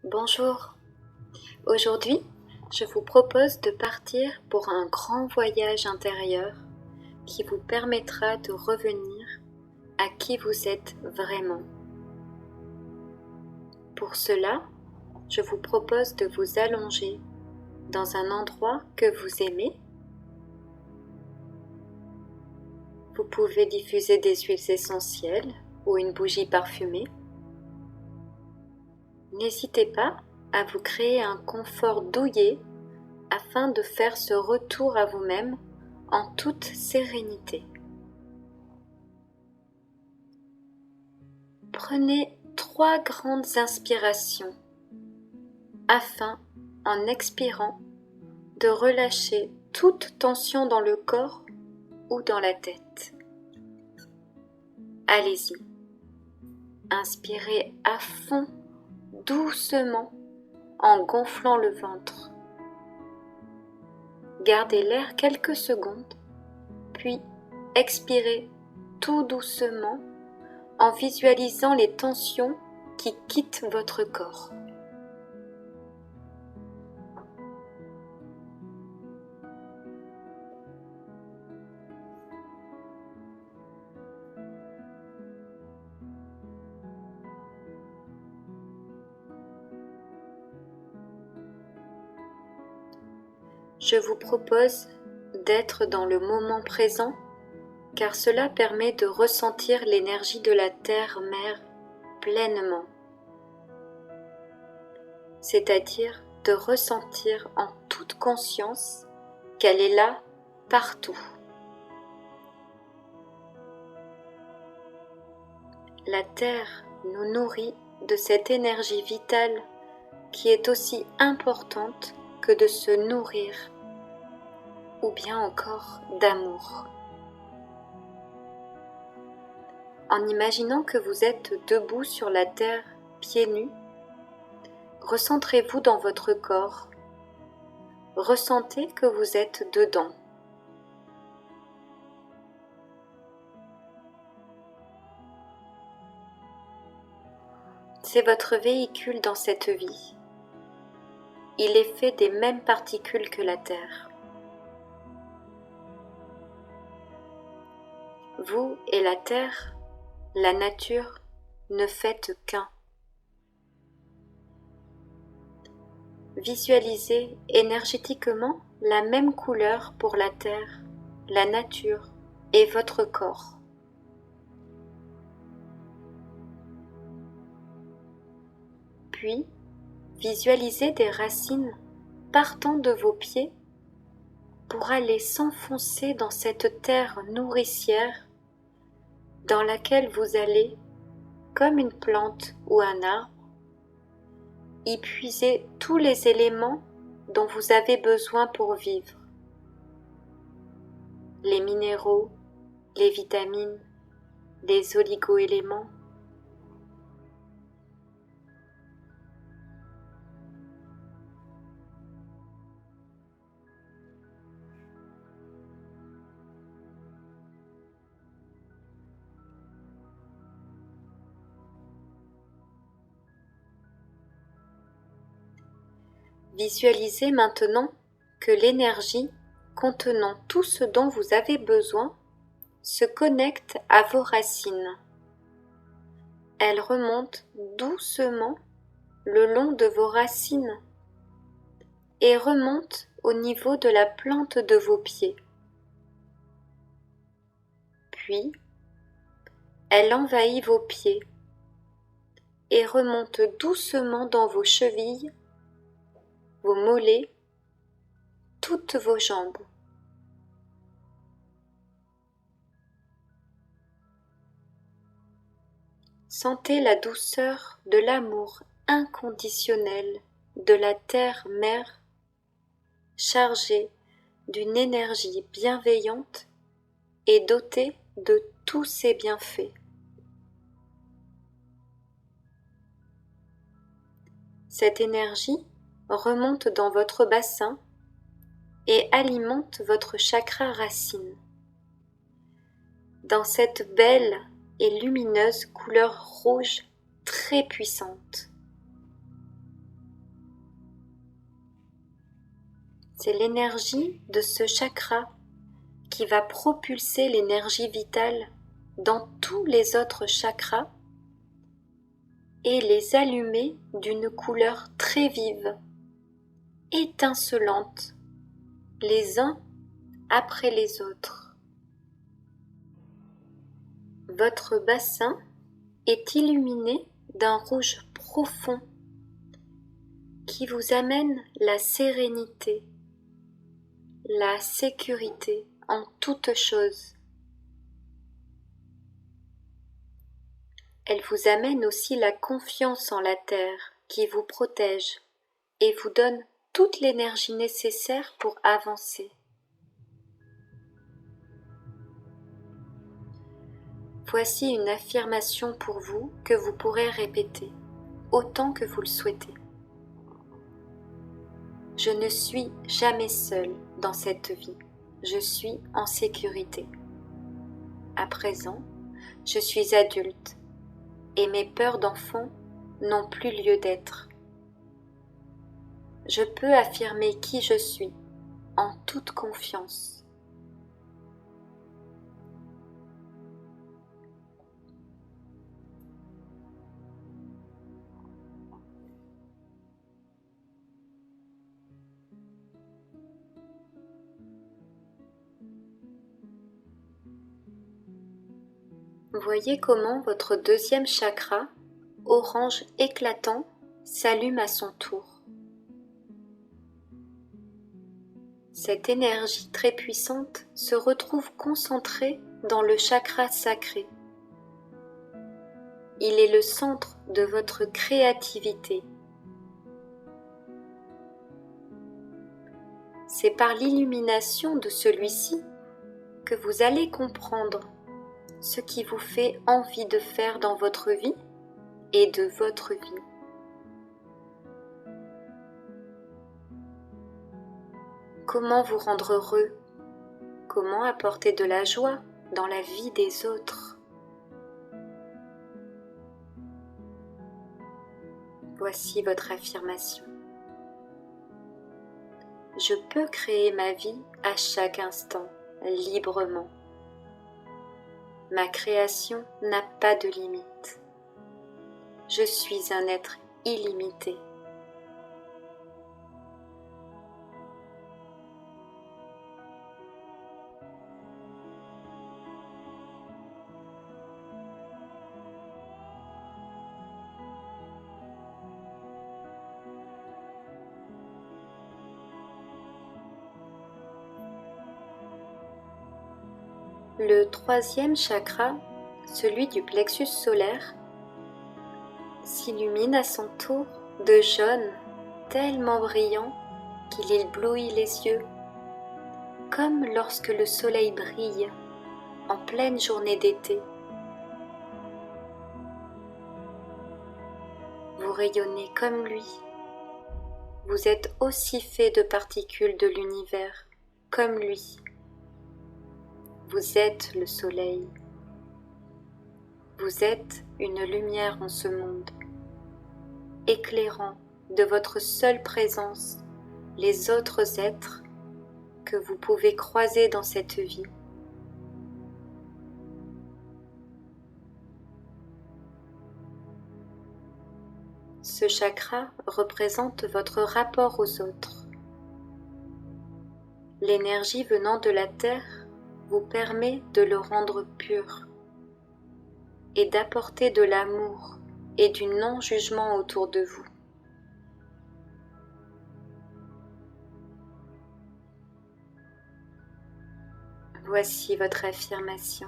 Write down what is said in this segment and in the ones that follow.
Bonjour, aujourd'hui je vous propose de partir pour un grand voyage intérieur qui vous permettra de revenir à qui vous êtes vraiment. Pour cela, je vous propose de vous allonger dans un endroit que vous aimez. Vous pouvez diffuser des huiles essentielles ou une bougie parfumée. N'hésitez pas à vous créer un confort douillet afin de faire ce retour à vous-même en toute sérénité. Prenez 3 grandes inspirations afin, en expirant, de relâcher toute tension dans le corps ou dans la tête. Allez-y. Inspirez à fond, doucement, en gonflant le ventre. Gardez l'air quelques secondes, puis expirez tout doucement en visualisant les tensions qui quittent votre corps. Je vous propose d'être dans le moment présent car cela permet de ressentir l'énergie de la Terre-Mère pleinement, c'est-à-dire de ressentir en toute conscience qu'elle est là partout. La Terre nous nourrit de cette énergie vitale qui est aussi importante que de se nourrir ou bien encore d'amour. En imaginant que vous êtes debout sur la terre, pieds nus, recentrez-vous dans votre corps. Ressentez que vous êtes dedans. C'est votre véhicule dans cette vie. Il est fait des mêmes particules que la Terre. Vous et la Terre, la nature, ne faites qu'un. Visualisez énergétiquement la même couleur pour la Terre, la nature et votre corps. Puis, visualisez des racines partant de vos pieds pour aller s'enfoncer dans cette terre nourricière dans laquelle vous allez, comme une plante ou un arbre, y puiser tous les éléments dont vous avez besoin pour vivre. Les minéraux, les vitamines, les oligo-éléments. Visualisez maintenant que l'énergie contenant tout ce dont vous avez besoin se connecte à vos racines. Elle remonte doucement le long de vos racines et remonte au niveau de la plante de vos pieds. Puis, elle envahit vos pieds et remonte doucement dans vos chevilles, vos mollets, toutes vos jambes. Sentez la douceur de l'amour inconditionnel de la Terre-Mère chargée d'une énergie bienveillante et dotée de tous ses bienfaits. Cette énergie remonte dans votre bassin et alimente votre chakra racine. Dans cette belle et lumineuse couleur rouge très puissante. C'est l'énergie de ce chakra qui va propulser l'énergie vitale dans tous les autres chakras et les allumer d'une couleur très vive, étincelante, les uns après les autres. Votre bassin est illuminé d'un rouge profond qui vous amène la sérénité, la sécurité en toutes choses. Elle vous amène aussi la confiance en la terre qui vous protège et vous donne toute l'énergie nécessaire pour avancer. Voici une affirmation pour vous que vous pourrez répéter autant que vous le souhaitez. Je ne suis jamais seule dans cette vie. Je suis en sécurité. À présent, je suis adulte et mes peurs d'enfant n'ont plus lieu d'être. Je peux affirmer qui je suis en toute confiance. Voyez comment votre deuxième chakra, orange éclatant, s'allume à son tour. Cette énergie très puissante se retrouve concentrée dans le chakra sacré. Il est le centre de votre créativité. C'est par l'illumination de celui-ci que vous allez comprendre ce qui vous fait envie de faire dans votre vie et de votre vie. Comment vous rendre heureux? Comment apporter de la joie dans la vie des autres? Voici votre affirmation. Je peux créer ma vie à chaque instant, librement. Ma création n'a pas de limite. Je suis un être illimité. Le troisième chakra, celui du plexus solaire, s'illumine à son tour de jaune tellement brillant qu'il éblouit les yeux, comme lorsque le soleil brille en pleine journée d'été. Vous rayonnez comme lui. Vous êtes aussi fait de particules de l'univers, comme lui. Vous êtes le soleil. Vous êtes une lumière en ce monde, éclairant de votre seule présence les autres êtres que vous pouvez croiser dans cette vie. Ce chakra représente votre rapport aux autres. L'énergie venant de la terre vous permet de le rendre pur et d'apporter de l'amour et du non-jugement autour de vous. Voici votre affirmation.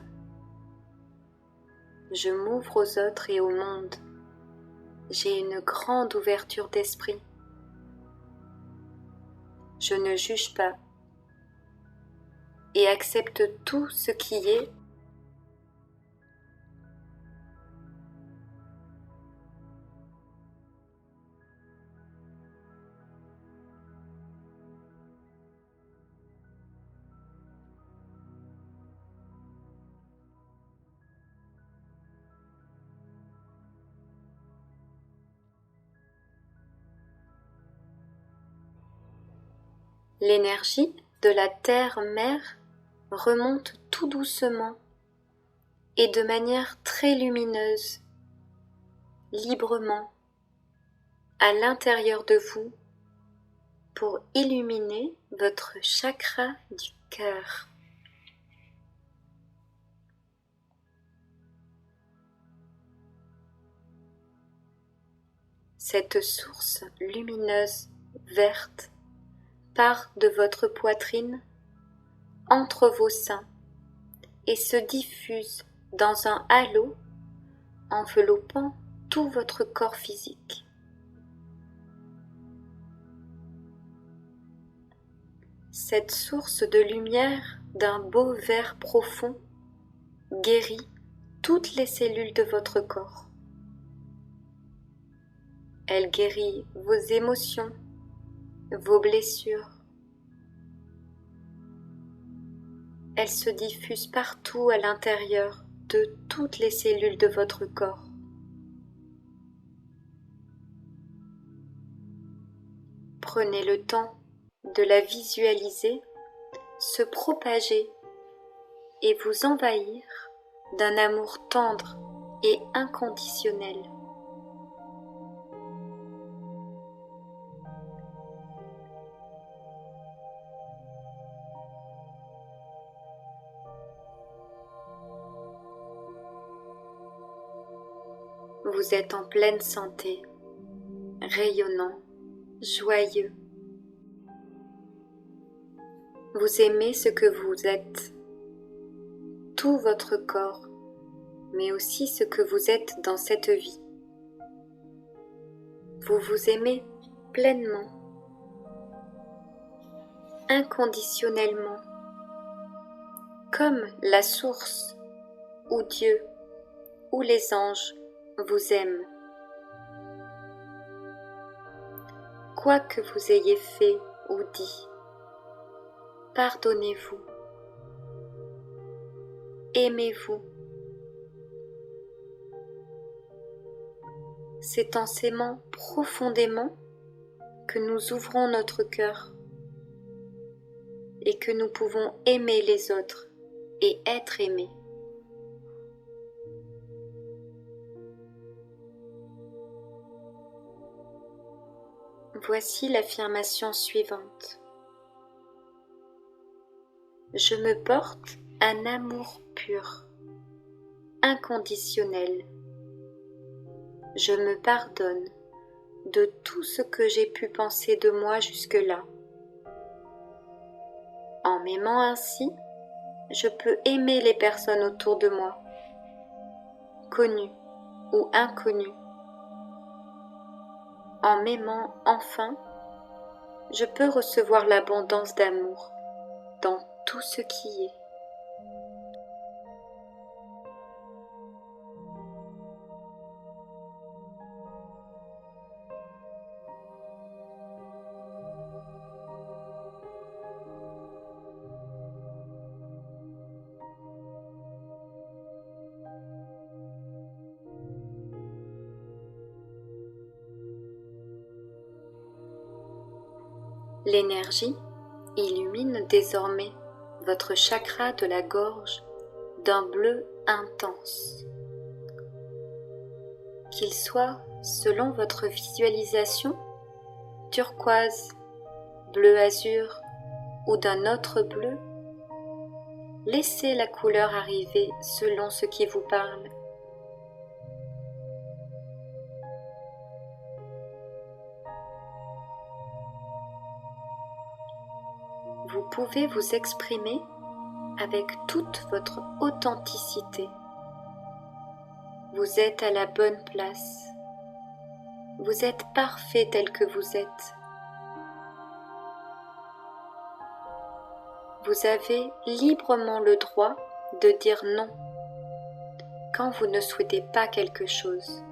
Je m'ouvre aux autres et au monde. J'ai une grande ouverture d'esprit. Je ne juge pas et accepte tout ce qui est. L'énergie de la terre-mère remonte tout doucement et de manière très lumineuse, librement, à l'intérieur de vous pour illuminer votre chakra du cœur. Cette source lumineuse verte part de votre poitrine, entre vos seins et se diffuse dans un halo enveloppant tout votre corps physique. Cette source de lumière d'un beau vert profond guérit toutes les cellules de votre corps. Elle guérit vos émotions, vos blessures. Elle se diffuse partout à l'intérieur de toutes les cellules de votre corps. Prenez le temps de la visualiser, se propager et vous envahir d'un amour tendre et inconditionnel. Vous êtes en pleine santé, rayonnant, joyeux. Vous aimez ce que vous êtes, tout votre corps, mais aussi ce que vous êtes dans cette vie. Vous vous aimez pleinement, inconditionnellement, comme la source où Dieu ou les anges vous aiment. Quoi que vous ayez fait ou dit, pardonnez-vous, aimez-vous. C'est en s'aimant profondément que nous ouvrons notre cœur et que nous pouvons aimer les autres et être aimés. Voici l'affirmation suivante. Je me porte un amour pur, inconditionnel. Je me pardonne de tout ce que j'ai pu penser de moi jusque-là. En m'aimant ainsi, je peux aimer les personnes autour de moi, connues ou inconnues. En m'aimant enfin, je peux recevoir l'abondance d'amour dans tout ce qui est. L'énergie illumine désormais votre chakra de la gorge d'un bleu intense. Qu'il soit, selon votre visualisation, turquoise, bleu azur ou d'un autre bleu, laissez la couleur arriver selon ce qui vous parle. Vous pouvez vous exprimer avec toute votre authenticité. Vous êtes à la bonne place. Vous êtes parfait tel que vous êtes. Vous avez librement le droit de dire non quand vous ne souhaitez pas quelque chose.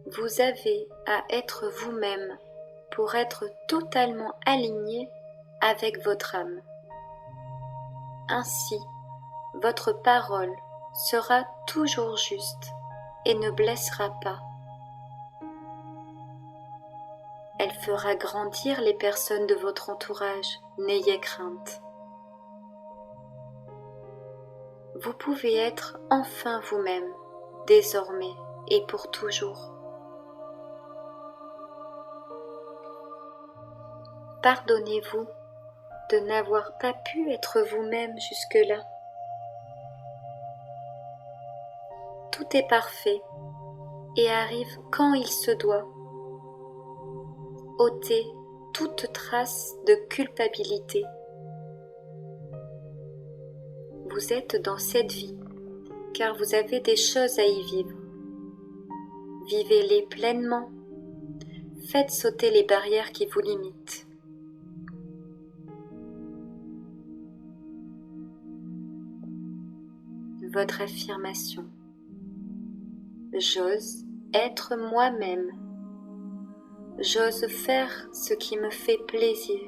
Vous avez à être vous-même pour être totalement aligné avec votre âme. Ainsi, votre parole sera toujours juste et ne blessera pas. fera grandir les personnes de votre entourage. N'ayez crainte. Vous pouvez être enfin vous-même, désormais et pour toujours. Pardonnez-vous de n'avoir pas pu être vous-même jusque-là. Tout est parfait et arrive quand il se doit. Ôtez toute trace de culpabilité. Vous êtes dans cette vie, car vous avez des choses à y vivre. Vivez-les pleinement. Faites sauter les barrières qui vous limitent. Votre affirmation. J'ose être moi-même. J'ose faire ce qui me fait plaisir.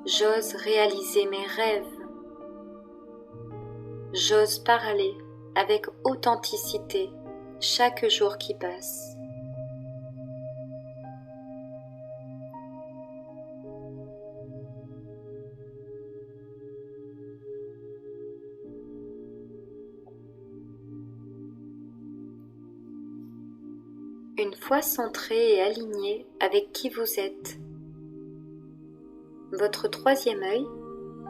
J'ose réaliser mes rêves. J'ose parler avec authenticité chaque jour qui passe. Une fois centré et aligné avec qui vous êtes, votre troisième œil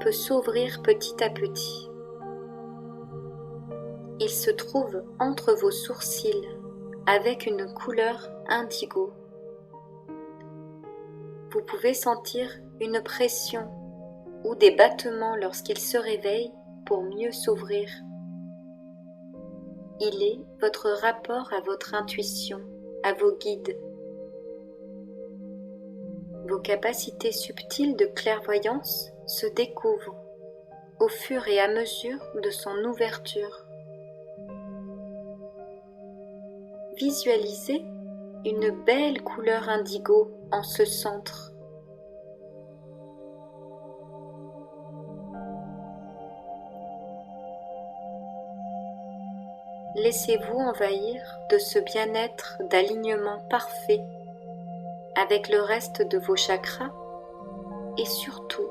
peut s'ouvrir petit à petit. Il se trouve entre vos sourcils avec une couleur indigo. Vous pouvez sentir une pression ou des battements lorsqu'il se réveille pour mieux s'ouvrir. Il est votre rapport à votre intuition, à vos guides. Vos capacités subtiles de clairvoyance se découvrent au fur et à mesure de son ouverture. Visualisez une belle couleur indigo en ce centre. Laissez-vous envahir de ce bien-être d'alignement parfait avec le reste de vos chakras et surtout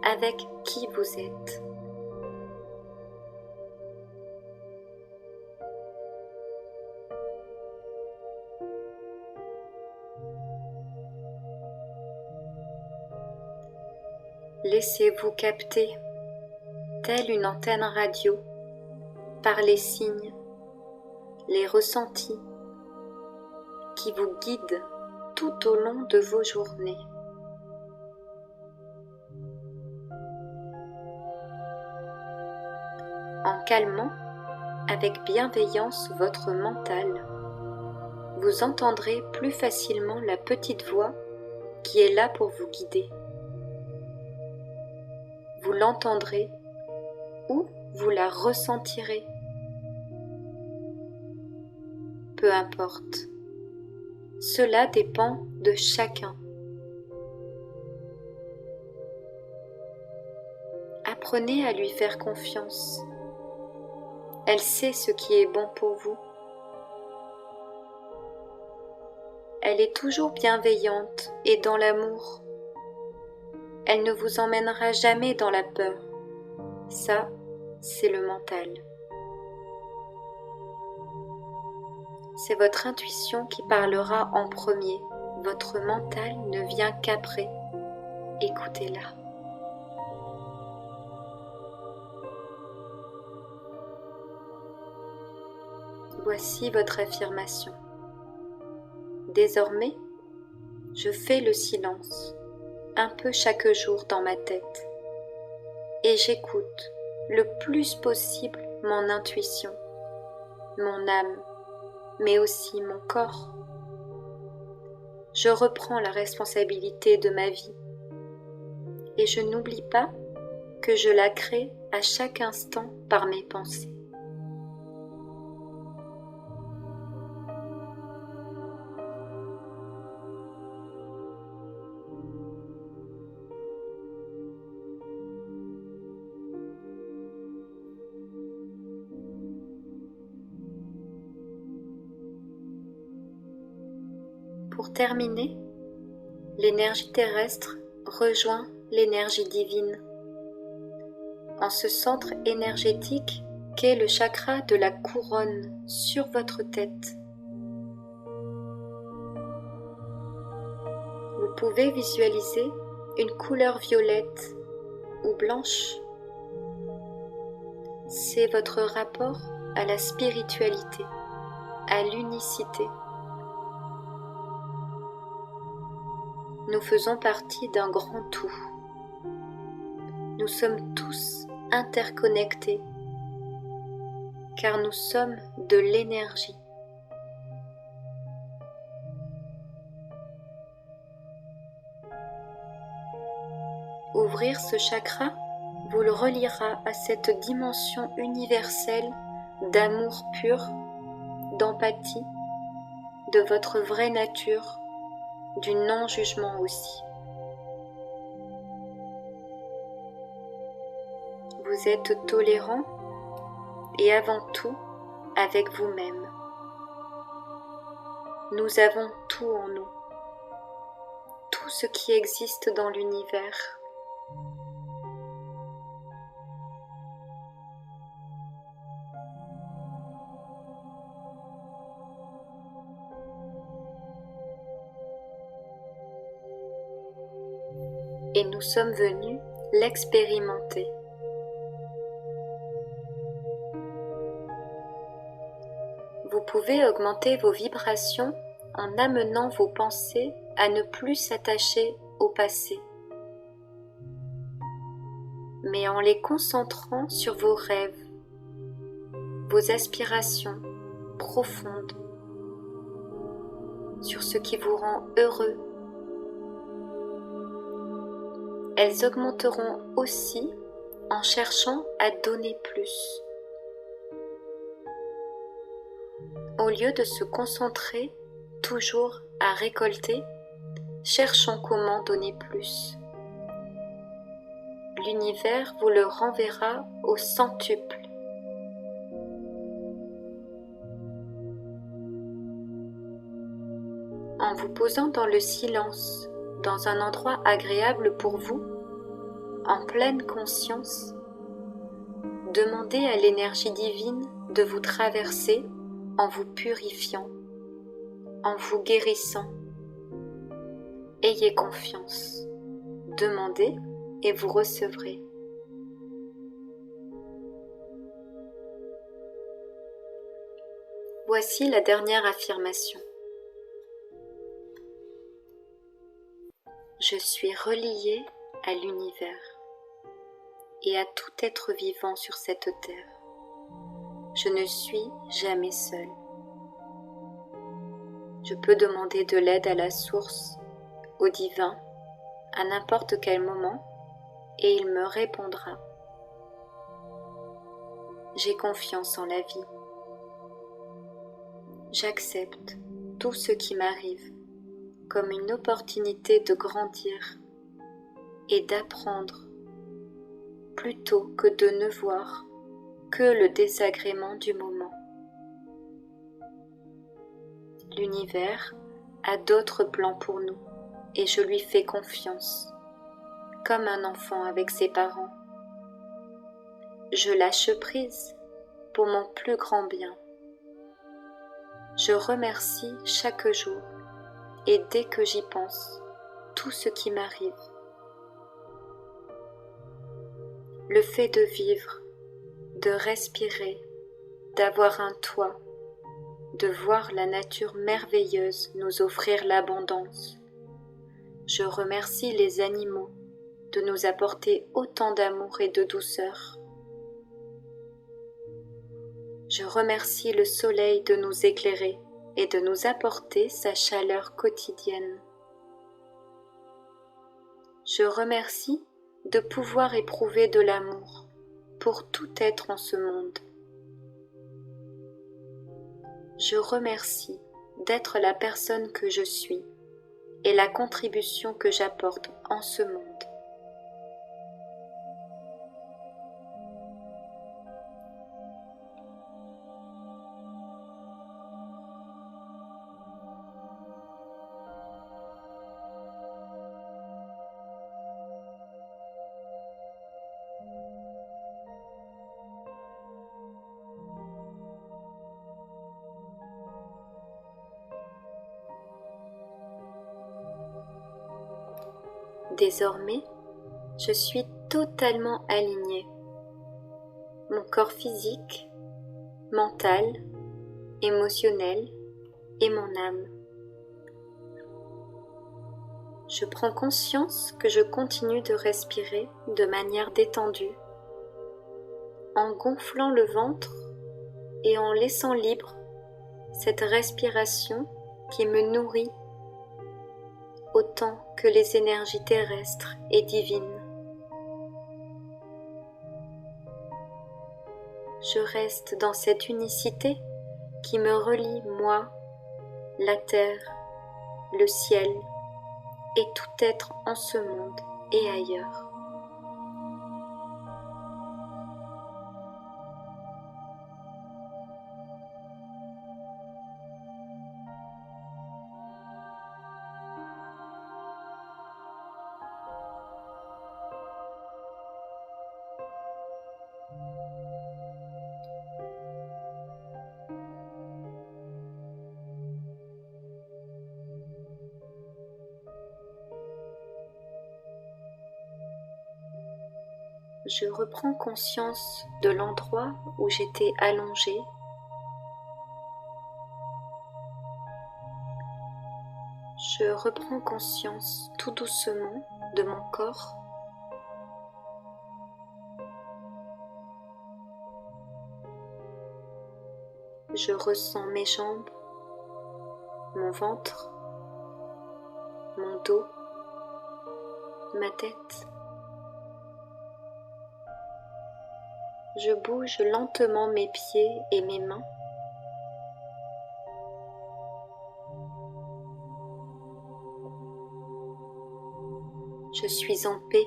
avec qui vous êtes. Laissez-vous capter, telle une antenne radio, par les signes, les ressentis qui vous guident tout au long de vos journées. En calmant avec bienveillance votre mental, vous entendrez plus facilement la petite voix qui est là pour vous guider. Vous l'entendrez ou vous la ressentirez. Peu importe. Cela dépend de chacun. Apprenez à lui faire confiance. Elle sait ce qui est bon pour vous. Elle est toujours bienveillante et dans l'amour. Elle ne vous emmènera jamais dans la peur. Ça, c'est le mental. C'est votre intuition qui parlera en premier. Votre mental ne vient qu'après. Écoutez-la. Voici votre affirmation. Désormais, je fais le silence, un peu chaque jour dans ma tête, et j'écoute le plus possible mon intuition, mon âme, mais aussi mon corps. Je reprends la responsabilité de ma vie, et je n'oublie pas que je la crée à chaque instant par mes pensées. Pour terminer, l'énergie terrestre rejoint l'énergie divine en ce centre énergétique qu'est le chakra de la couronne sur votre tête. Vous pouvez visualiser une couleur violette ou blanche. C'est votre rapport à la spiritualité, à l'unicité. Nous faisons partie d'un grand tout. Nous sommes tous interconnectés, car nous sommes de l'énergie. Ouvrir ce chakra vous le reliera à cette dimension universelle d'amour pur, d'empathie, de votre vraie nature, du non-jugement aussi. Vous êtes tolérant et avant tout avec vous-même. Nous avons tout en nous, tout ce qui existe dans l'univers. Et nous sommes venus l'expérimenter. Vous pouvez augmenter vos vibrations en amenant vos pensées à ne plus s'attacher au passé, mais en les concentrant sur vos rêves, vos aspirations profondes, sur ce qui vous rend heureux. Elles augmenteront aussi en cherchant à donner plus. Au lieu de se concentrer toujours à récolter, cherchons comment donner plus. L'univers vous le renverra au centuple. En vous posant dans le silence, dans un endroit agréable pour vous, en pleine conscience, demandez à l'énergie divine de vous traverser en vous purifiant, en vous guérissant. Ayez confiance, demandez et vous recevrez. Voici la dernière affirmation. Je suis relié à l'univers et à tout être vivant sur cette terre. Je ne suis jamais seul. Je peux demander de l'aide à la source, au divin, à n'importe quel moment, et il me répondra. J'ai confiance en la vie. J'accepte tout ce qui m'arrive comme une opportunité de grandir et d'apprendre plutôt que de ne voir que le désagrément du moment. L'univers a d'autres plans pour nous et je lui fais confiance, comme un enfant avec ses parents. Je lâche prise pour mon plus grand bien. Je remercie chaque jour et dès que j'y pense, tout ce qui m'arrive. Le fait de vivre, de respirer, d'avoir un toit, de voir la nature merveilleuse nous offrir l'abondance. Je remercie les animaux de nous apporter autant d'amour et de douceur. Je remercie le soleil de nous éclairer et de nous apporter sa chaleur quotidienne. Je remercie de pouvoir éprouver de l'amour pour tout être en ce monde. Je remercie d'être la personne que je suis et la contribution que j'apporte en ce monde. Désormais, je suis totalement alignée. Mon corps physique, mental, émotionnel et mon âme. Je prends conscience que je continue de respirer de manière détendue, en gonflant le ventre et en laissant libre cette respiration qui me nourrit autant que les énergies terrestres et divines. Je reste dans cette unicité qui me relie, moi, la terre, le ciel et tout être en ce monde et ailleurs. Je reprends conscience de l'endroit où j'étais allongée. Je reprends conscience tout doucement de mon corps. Je ressens mes jambes, mon ventre, mon dos, ma tête. Je bouge lentement mes pieds et mes mains. Je suis en paix,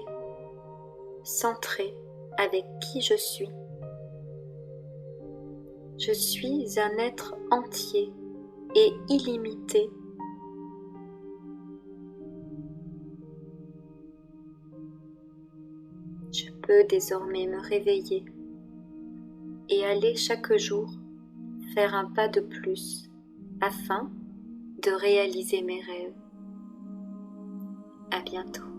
centrée avec qui je suis. Je suis un être entier et illimité. Je peux désormais me réveiller et aller chaque jour faire un pas de plus afin de réaliser mes rêves. À bientôt.